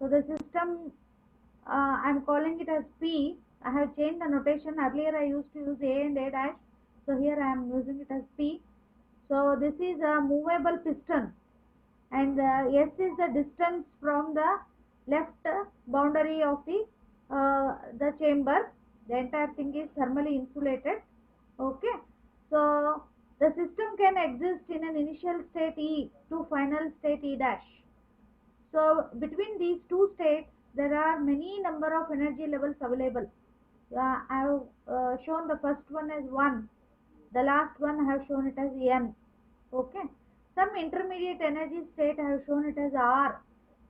So the system, I'm calling it as P. I have changed the notation. Earlier I used to use A and A dash. So here I am using it as P. So this is a movable piston, and S is the distance from the left boundary of the chamber. The entire thing is thermally insulated. Okay. So the system can exist in an initial state E to final state E dash. So between these two states, there are many number of energy levels available. I have shown the first one as 1. The last one I have shown it as N. Okay. Some intermediate energy state I have shown it as R.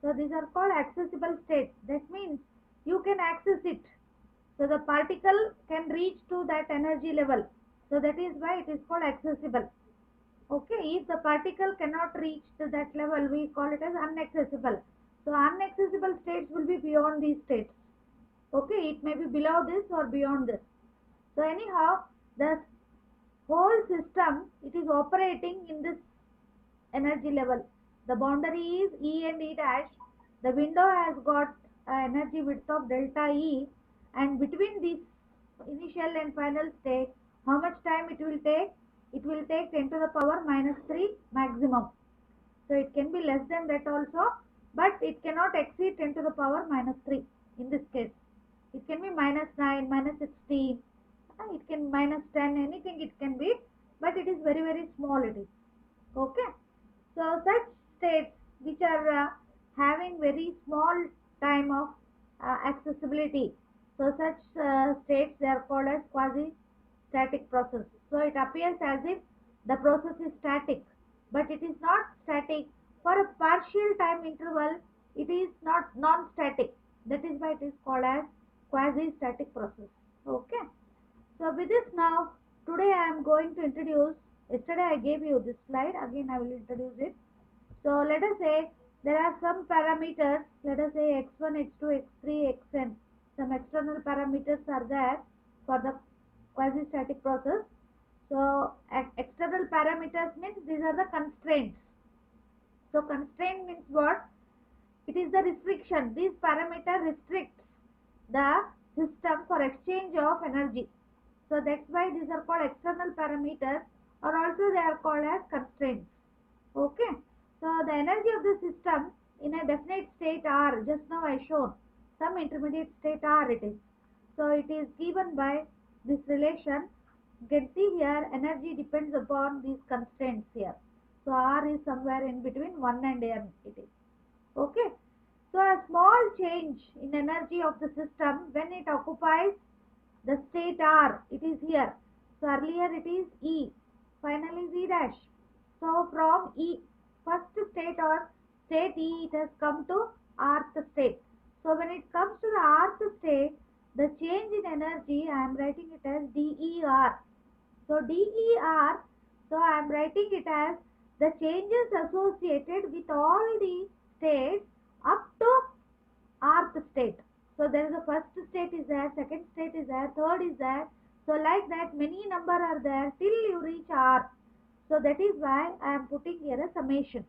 So these are called accessible states. That means you can access it. So the particle can reach to that energy level. So that is why it is called accessible. Okay, if the particle cannot reach to that level, we call it as inaccessible. So inaccessible states will be beyond these states. Okay, it may be below this or beyond this. So anyhow, the whole system, it is operating in this energy level. The boundary is E and E dash. The window has got energy width of delta E, and between this initial and final state, how much time it will take? It will take 10 to the power minus 3 maximum. So it can be less than that also, but it cannot exceed 10 to the power minus 3 in this case. It can be minus 9, minus 16, it can minus 10, anything it can be, but it is very, very small it is. Okay. So such states which are having very small time of accessibility. So such states, they are called as quasi-static process. So it appears as if the process is static, but it is not static. For a partial time interval, it is not non-static. That is why it is called as quasi-static process. Okay. So with this now, today I am going to introduce, yesterday I gave you this slide, again I will introduce it. So let us say there are some parameters, let us say x1, x2, x3, xn. Some external parameters are there for the quasi-static process. So external parameters means these are the constraints. So constraint means what? It is the restriction. These parameter restricts the system for exchange of energy. So that's why these are called external parameters, or also they are called as constraints. Okay. So the energy of the system in a definite state R, just now I shown, some intermediate state R it is. So it is given by this relation. You can see here energy depends upon these constraints here. So R is somewhere in between 1 and N it is. Okay. So a small change in energy of the system when it occupies the state R, it is here. So earlier it is E, finally Z dash. So from E, first state or state E, it has come to Rth state. So when it comes to the Rth state, the change in energy, I am writing it as DER. So DER, so I am writing it as the changes associated with all the states up to Rth state. So there is a first state is there, second state is there, third is there. So like that many number are there till you reach R. So that is why I am putting here a summation.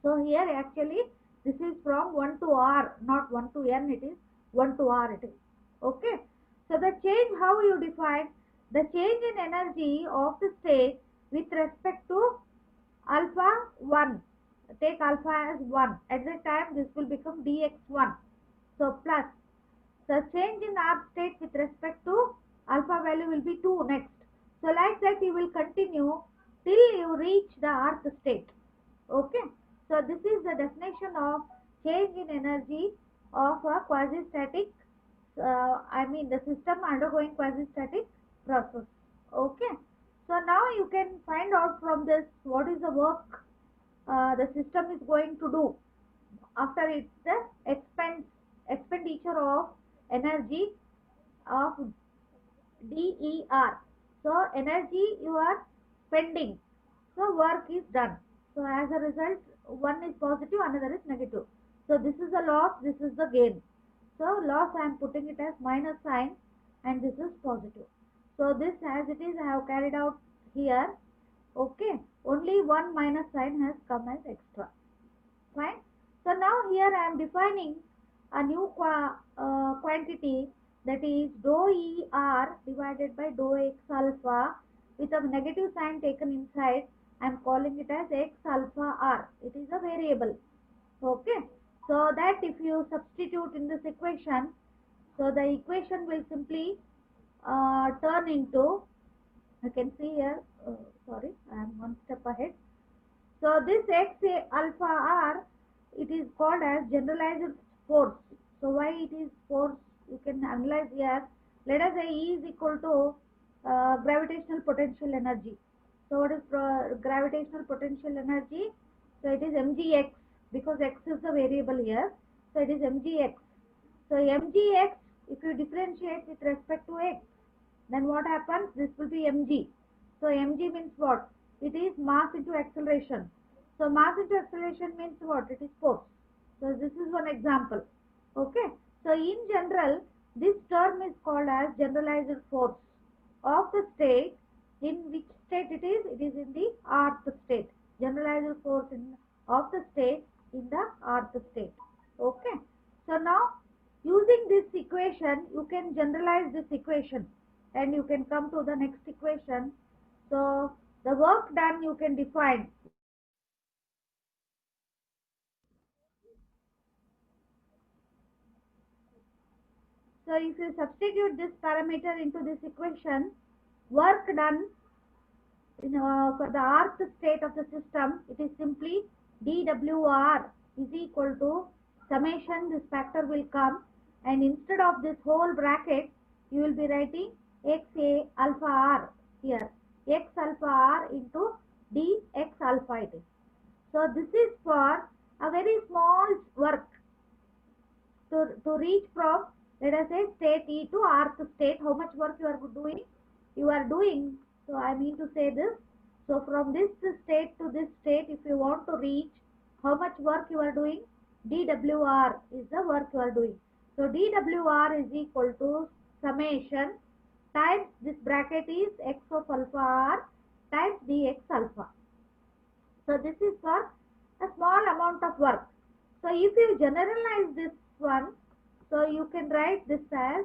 So here actually this is from 1 to R, not 1 to N, it is 1 to R it is. Okay. So the change, how you define the change in energy of the state with respect to alpha 1. Take alpha as 1. At that time this will become dx1. So plus the change in R state with respect to alpha value will be 2 next. So like that you will continue till you reach the Rth state. Okay. So this is the definition of change in energy of a quasi-static, the system undergoing quasi-static process. Okay. So now you can find out from this what is the work the system is going to do after it's the expenditure of energy of DER. So energy you are spending. So work is done. So as a result, one is positive, another is negative. So this is the loss, this is the gain. So loss I am putting it as minus sign, and this is positive. So this as it is I have carried out here. Okay. Only one minus sign has come as extra. Fine. So now here I am defining a new quantity, that is dou E R divided by dou X alpha with a negative sign taken inside. I am calling it as X alpha R. It is a variable. Okay. So that if you substitute in this equation, so the equation will simply turn into, I can see here, sorry, I am one step ahead. So this X alpha R, it is called as generalized force. So why it is force, you can analyze here. Let us say E is equal to gravitational potential energy. So what is gravitational potential energy? So it is mgx, because x is the variable here. So it is mgx. So mgx, if you differentiate with respect to x, then what happens? This will be mg. So mg means what? It is mass into acceleration. So mass into acceleration means what? It is force. So this is one example. Okay. So in general, this term is called as generalized force of the state. In which state it is? It is in the rth state. Generalized force of the state in the rth state. Okay. So now using this equation, you can generalize this equation and you can come to the next equation. So the work done you can define. So if you substitute this parameter into this equation, work done for the rth state of the system, it is simply dWr is equal to summation, this factor will come, and instead of this whole bracket, you will be writing xa alpha r here, x alpha r into dx alpha it is. So this is for a very small work to reach from, let us say, state E to rth state. How much work you are doing? You are doing, so I mean to say this. So from this state to this state, if you want to reach, how much work you are doing? dWr is the work you are doing. So dWr is equal to summation times this bracket is x of alpha r times dx alpha. So this is for a small amount of work. So if you generalize this one, so you can write this as,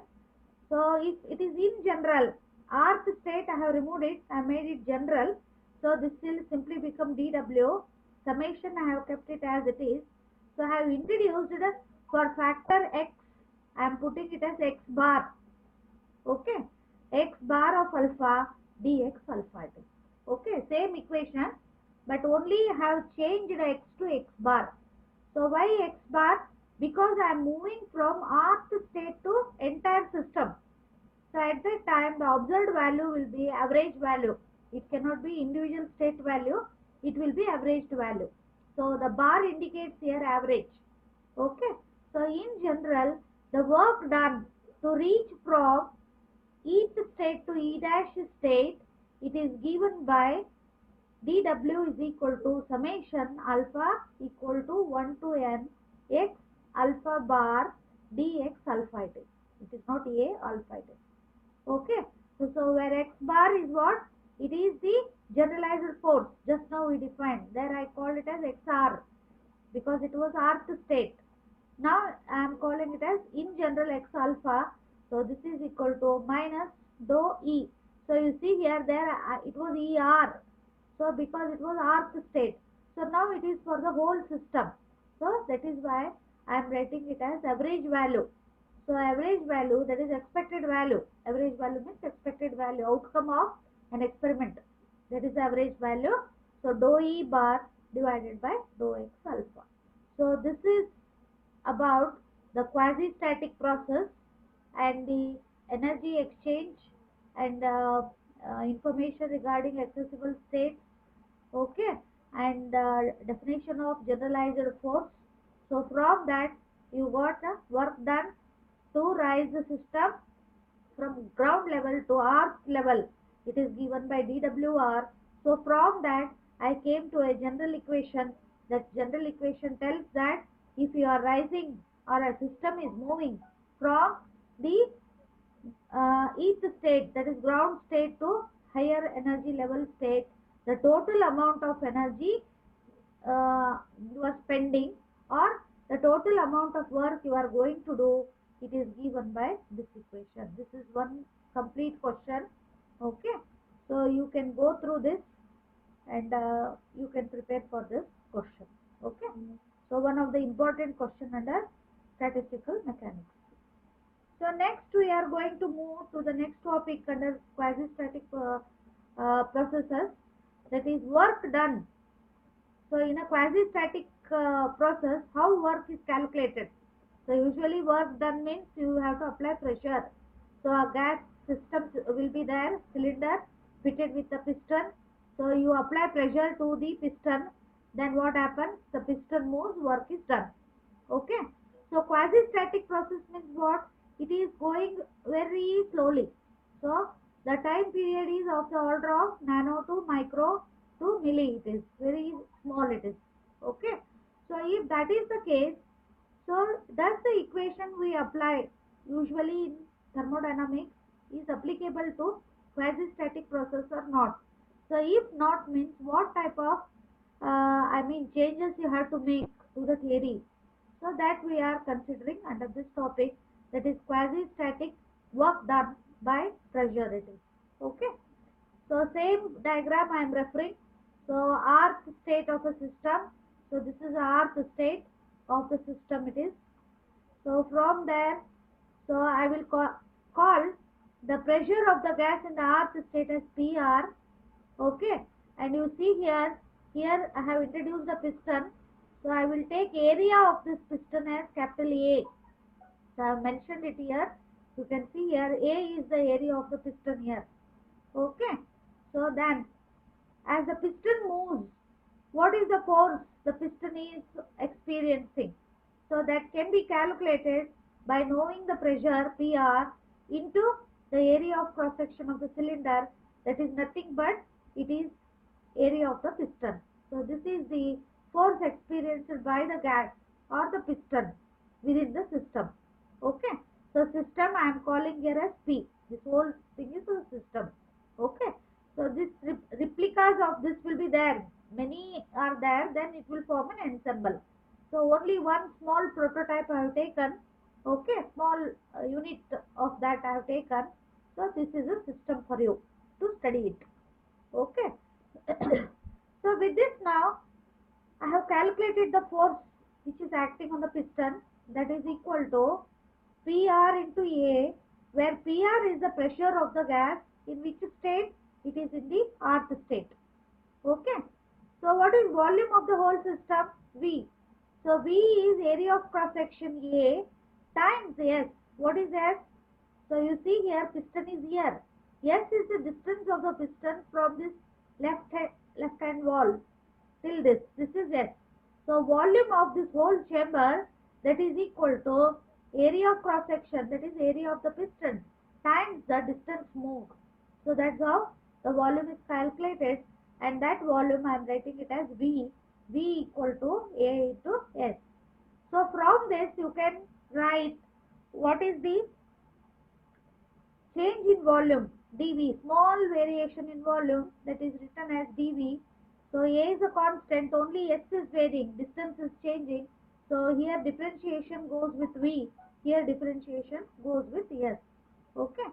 so if it is in general, rth state I have removed it, I made it general. So this will simply become dw. Summation I have kept it as it is. So I have introduced it for factor x, I am putting it as x bar. Okay, x bar of alpha dx alpha. Okay, same equation, but only have changed x to x bar. So why x bar? Because I am moving from rth state to entire system. So at that time the observed value will be average value. It cannot be individual state value. It will be averaged value. So the bar indicates here average. Okay. So in general, the work done to reach from each state to E dash state, it is given by dw is equal to summation alpha equal to 1 to n x alpha bar dx alpha it is. It is not a alpha it is. Okay. So where x bar is what? It is the generalized force. Just now we defined. There I called it as xr because it was rth state. Now I am calling it as in general x alpha. So this is equal to minus dou E. So you see here there it was ER. So because it was rth state. So now it is for the whole system. So that is why I am writing it as average value. So average value, that is expected value. Average value means expected value, outcome of an experiment. That is average value. So dou E bar divided by dou X alpha. So this is about the quasi-static process and the energy exchange and information regarding accessible states. Okay, and definition of generalized force. So from that you got the work done to rise the system from ground level to earth level. It is given by dWr. So from that I came to a general equation. That general equation tells that if you are rising or a system is moving from the each state, that is ground state, to higher energy level state, the total amount of energy you are spending, or the total amount of work you are going to do, it is given by this equation. This is one complete question. Okay, so you can go through this and you can prepare for this question. Okay, so one of the important question under statistical mechanics. So next we are going to move to the next topic under quasi-static processes, that is work done. So in a quasi-static process, how work is calculated? So usually work done means you have to apply pressure. So a gas system will be there, cylinder fitted with a piston. So you apply pressure to the piston, then what happens? The piston moves, work is done. Okay. So quasi-static process means what? It is going very slowly. So the time period is of the order of nano to micro to milli. It is very small. It is okay. So if that is the case, so does the equation we apply usually in thermodynamics is applicable to quasi-static process or not? So if not means what type of changes you have to make to the theory. So that we are considering under this topic, that is quasi-static work done by pressure it is. Okay. So same diagram I am referring. So earth state of a system. So this is earth state of the system it is. So from there, so I will call the pressure of the gas in the earth state as PR. Okay. And you see here I have introduced the piston. So I will take area of this piston as capital A. So I have mentioned it here. You can see here A is the area of the piston here. Okay. So then as the piston moves, what is the force the piston is experiencing? So that can be calculated by knowing the pressure PR into the area of cross section of the cylinder. That is nothing but it is area of the piston. So this is the force experienced by the gas or the piston within the system. Okay. So system I am calling here as P. This whole thing is a system. Okay. So this replicas of this will be there. Many are there, then it will form an ensemble. So only one small prototype I have taken. Okay. Small unit of that I have taken. So this is a system for you to study it. Okay. So with this now, I have calculated the force which is acting on the piston, that is equal to PR into A, where PR is the pressure of the gas, in which state? It is in the earth state. Okay. So what is volume of the whole system? V. So V is area of cross section A times S. What is S? So you see here piston is here. S is the distance of the piston from this left hand wall till this. This is S. So volume of this whole chamber, that is equal to area of cross section, that is area of the piston, times the distance moved. So that's how the volume is calculated, and that volume I am writing it as V. V equal to A into S. So from this you can write what is the change in volume, dV, small variation in volume, that is written as dV. So A is a constant, only S is varying, distance is changing. So here differentiation goes with V, here differentiation goes with S. Okay.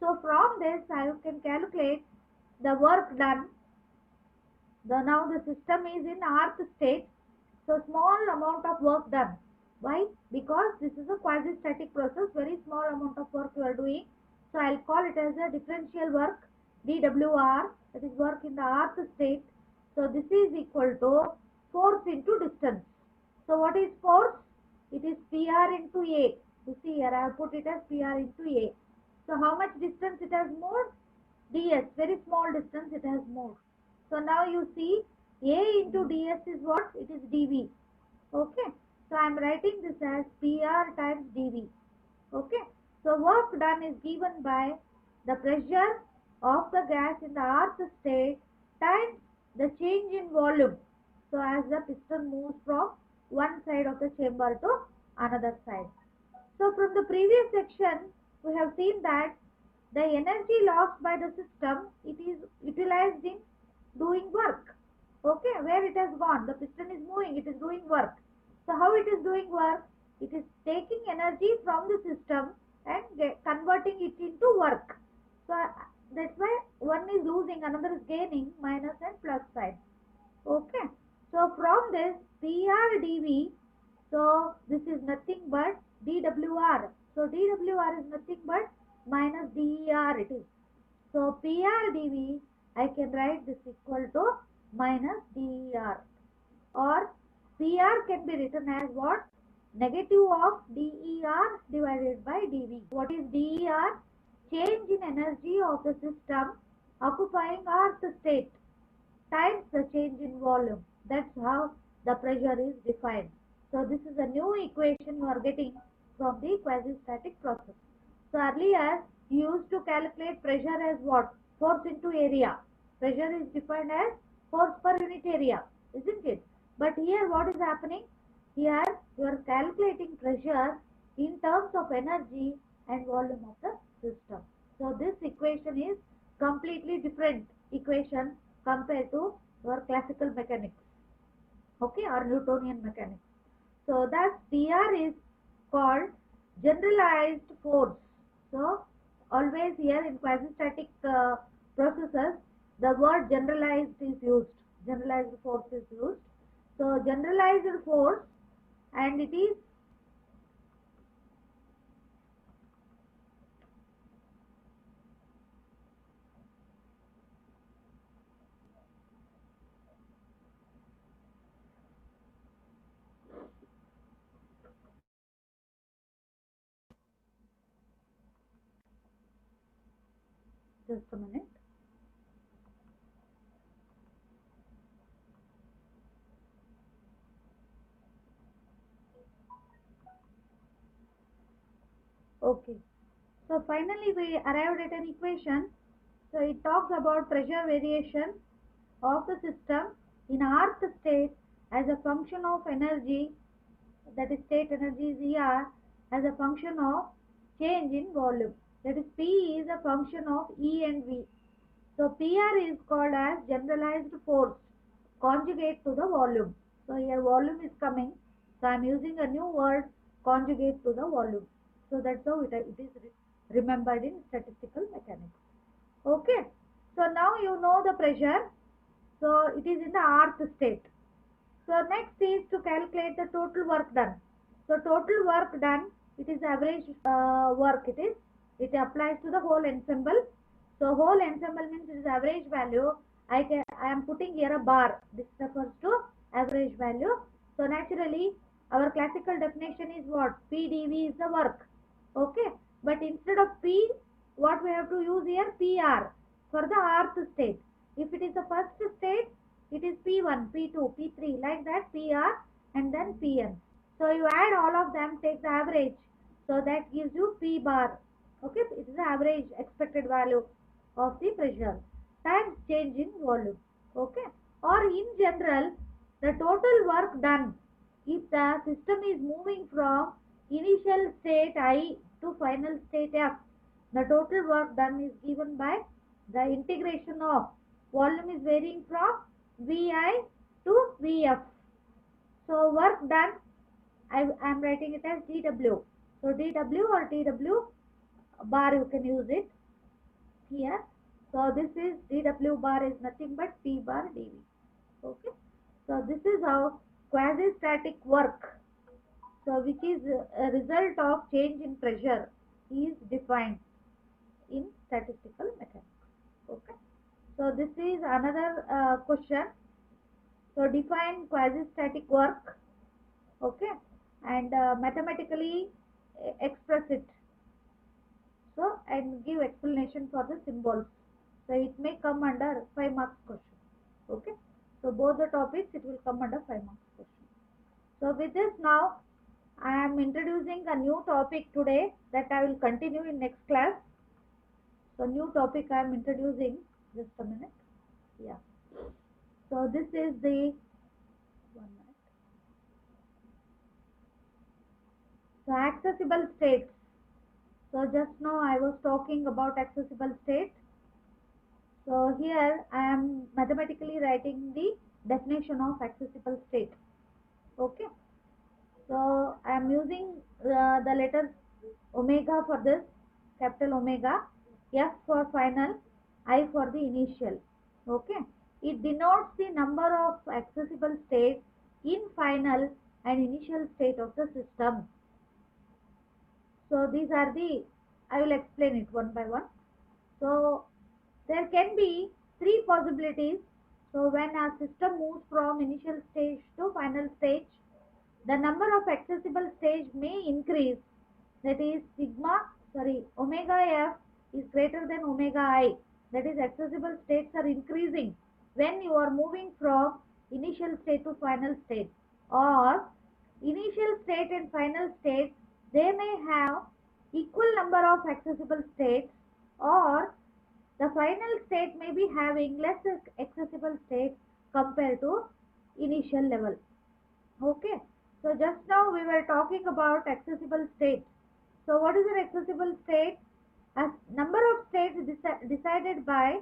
So from this I can calculate the work done. Now the system is in earth state. So small amount of work done. Why? Because this is a quasi-static process, very small amount of work you are doing. So I'll call it as a differential work, dWr, that is work in the earth state. So this is equal to force into distance. So what is force? It is PR into A. You see here I have put it as PR into A. So how much distance it has moved? ds, very small distance it has moved. So now you see A into ds is what? It is dV. Okay. So I am writing this as PR times dV. Okay. So work done is given by the pressure of the gas in the earth state times the change in volume. So as the piston moves from one side of the chamber to another side. So from the previous section, we have seen that the energy lost by the system, it is utilized in doing work. Okay, where it has gone? The piston is moving, it is doing work. So how it is doing work? It is taking energy from the system and converting it into work. So that's why one is losing, another is gaining, minus and plus sign. Okay. So from this PRDV, so this is nothing but dWr. So dWr is nothing but minus DER it is. So PRDV, I can write this equal to minus DER, or PR can be written as what? Negative of DER divided by dV. What is DER? Change in energy of the system occupying earth state times the change in volume. That's how the pressure is defined. So this is a new equation you are getting from the quasi-static process. So earlier you used to calculate pressure as what? Force into area. Pressure is defined as force per unit area, isn't it? But here what is happening? Here you are calculating pressure in terms of energy and volume of the system. So this equation is completely different equation compared to your classical mechanics, okay, or Newtonian mechanics. So that PR is called generalized force. So always here in quasi-static processes, the word generalized is used. Generalized force is used. So generalized force, and it is just a minute. Okay. So finally we arrived at an equation. So it talks about pressure variation of the system in earth state as a function of energy, that is state energy is ER, as a function of change in volume, that is P is a function of E and V. So PR is called as generalized force conjugate to the volume. So here volume is coming, so I am using a new word, conjugate to the volume. So that's how it is remembered in statistical mechanics. Okay, so now you know the pressure. So it is in the earth state. So next is to calculate the total work done. So total work done, it is average work it is. It applies to the whole ensemble. So whole ensemble means it is average value. I am putting here a bar. This refers to average value. So naturally our classical definition is what? PdV is the work. Okay. But instead of P, what we have to use here? PR for the earth state. If it is the first state, it is P1, P2, P3, like that, PR and then PN. So you add all of them, take the average. So that gives you P bar. Okay, it is the average expected value of the pressure times change in volume. Okay, or in general, the total work done if the system is moving from initial state I to final state F, the total work done is given by the integration of volume is varying from VI to VF. So work done, I am writing it as dW. So dW or dW bar, you can use it here. So this is dW bar is nothing but P bar dV. Okay. So this is how quasi-static work, so which is a result of change in pressure, is defined in statistical mechanics. Okay. So this is another question. So define quasi-static work, okay, and mathematically express it. So and give explanation for the symbols. So it may come under 5 marks question. Okay. So both the topics it will come under 5 marks question. So with this now I am introducing a new topic today that I will continue in next class. So new topic I am introducing, just a minute. Yeah. So this is the 1 minute. So accessible states. So just now I was talking about accessible state. So here I am mathematically writing the definition of accessible state. Okay. So I am using the letters omega for this, capital omega, F for final, I for the initial. Okay. It denotes the number of accessible states in final and initial state of the system. So these are the, I will explain it one by one. So there can be three possibilities. So when a system moves from initial stage to final stage, the number of accessible stage may increase. That is omega f is greater than omega I. That is accessible states are increasing when you are moving from initial state to final state. Or initial state and final state, they may have equal number of accessible states, or the final state may be having less accessible states compared to initial level. Okay. So just now we were talking about accessible states. So what is an accessible state? A number of states decided by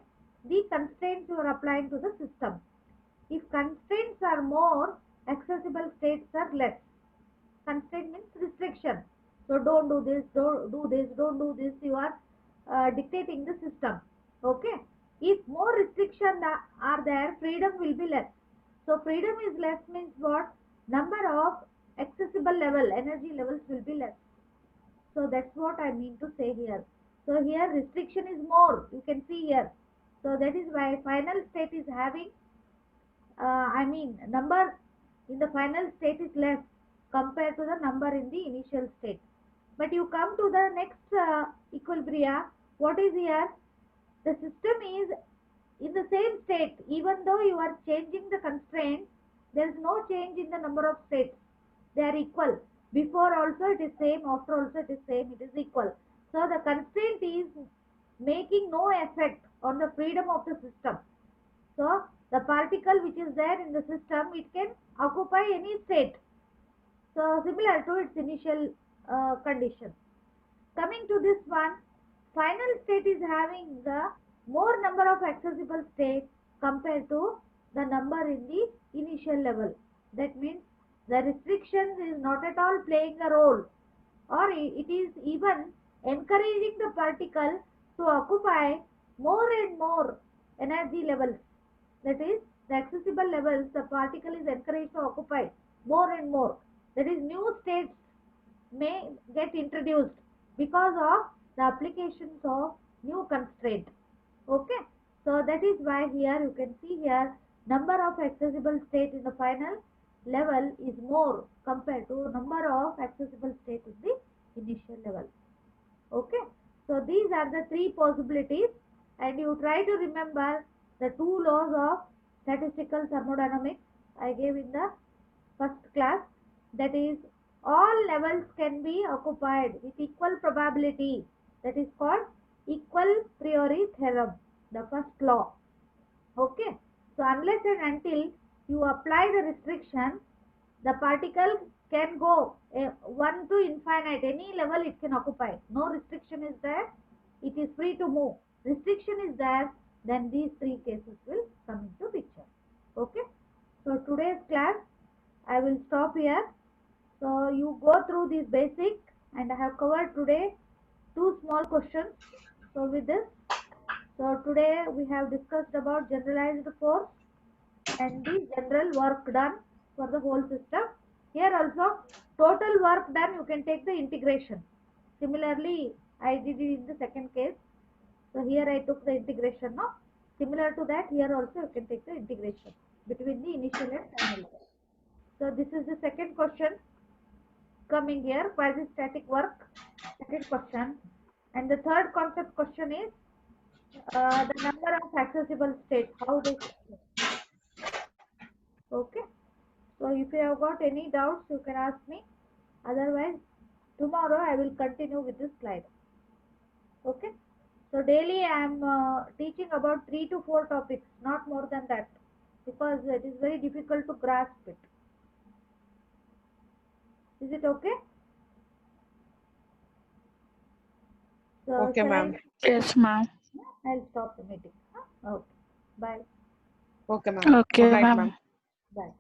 the constraints you are applying to the system. If constraints are more, accessible states are less. Constraint means restriction. So don't do this, don't do this, don't do this. You are dictating the system. Okay. If more restrictions are there, freedom will be less. So freedom is less means what? Number of accessible level, energy levels will be less. So that's what I mean to say here. So here restriction is more. You can see here. So that is why final state is having number in the final state is less compared to the number in the initial state. But you come to the next equilibria. What is here? The system is in the same state. Even though you are changing the constraint, there is no change in the number of states. They are equal. Before also it is same, after also it is same, it is equal. So the constraint is making no effect on the freedom of the system. So the particle which is there in the system, it can occupy any state. So similar to its initial condition. Coming to this one, final state is having the more number of accessible states compared to the number in the initial level. That means the restrictions is not at all playing a role, or it is even encouraging the particle to occupy more and more energy levels. That is, the accessible levels, the particle is encouraged to occupy more and more. That is, new states may get introduced because of the applications of new constraint. Okay. So that is why here you can see here number of accessible state in the final level is more compared to number of accessible state in the initial level. Okay. So these are the three possibilities, and you try to remember the two laws of statistical thermodynamics I gave in the first class. That is, all levels can be occupied with equal probability. That is called equal priori theorem, the first law. Okay. So unless and until you apply the restriction, the particle can go 1 to infinite. Any level it can occupy. No restriction is there. It is free to move. Restriction is there, then these three cases will come into picture. Okay. So today's class I will stop here. So you go through this basic, and I have covered today two small questions. So with this, so today we have discussed about generalized force and the general work done for the whole system. Here also total work done, you can take the integration. Similarly, I did it in the second case. So here I took the integration now. Similar to that, here also you can take the integration between the initial and final. So this is the second question coming here, quasi-static work, second question. And the third concept question is the number of accessible states, how they change. Okay. So if you have got any doubts, you can ask me. Otherwise, tomorrow I will continue with this slide. Okay. So daily I am teaching about 3 to 4 topics, not more than that, because it is very difficult to grasp it. Is it okay? So Okay, ma'am. Yes, ma'am. I'll stop the meeting. Okay. Bye. Okay, ma'am. Okay, Good night, ma'am. ma'am. Bye.